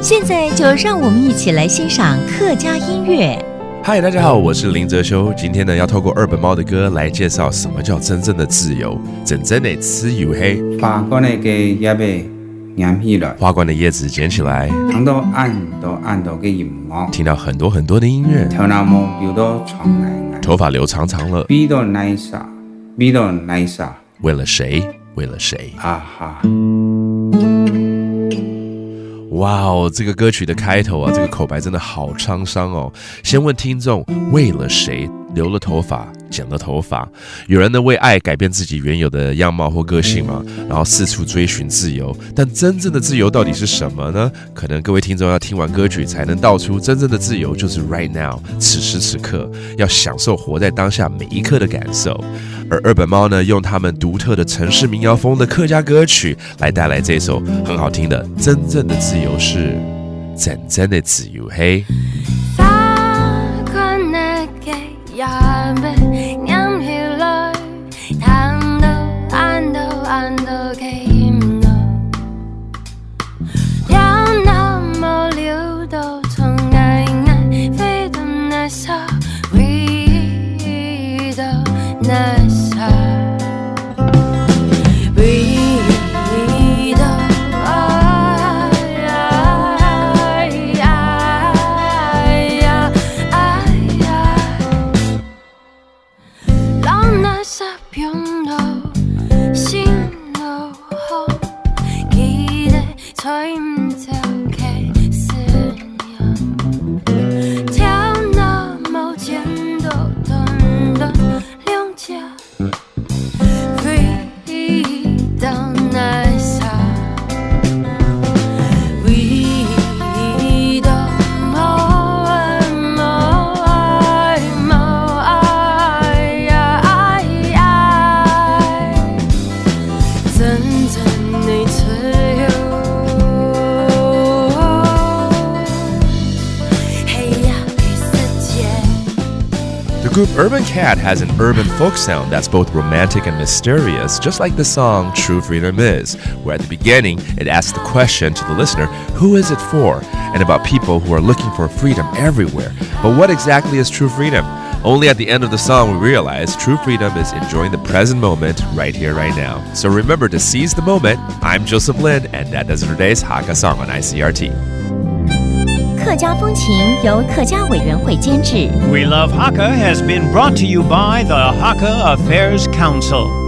现在就让我们一起来欣赏客家音乐。嗨，大家好，我是林哲修。今天呢，要透过二本猫的歌来介绍什么叫真正的自由。真正的自由嘿，花冠的嘅叶被染起来，花冠的叶子捡起来，听到按到嘅音樂，听到很多的音乐，頭那毛流到床內，头发留长长了，味道奶啥，味道奶啥，为了谁？为了谁？啊哈！哇哦，这个歌曲的开头啊，这个口白真的好沧桑哦。先问听众，为了谁留了头发，剪了头发？有人呢为爱改变自己原有的样貌或个性嘛，然后四处追寻自由。但真正的自由到底是什么呢？可能各位听众要听完歌曲才能道出，真正的自由就是 right now， 此时此刻，要享受活在当下每一刻的感受。而二本猫呢，用他们独特的城市民谣风的客家歌曲来带来这首很好听的《真正的自由是真正的自由》嘿。The group Urban Cat has an urban folk sound that's both romantic and mysterious, just like the song True Freedom Is, where at the beginning it asks the question to the listener, who is it for? And about people who are looking for freedom everywhere. But what exactly is true freedom? Only at the end of the song we realize true freedom is enjoying the present moment right here, right now. So remember to seize the moment. I'm Joseph Lin, and that does it for today's Hakka Song on ICRT. 客家风情由客家委员会监制。 We Love Hakka has been brought to you by the Hakka Affairs Council.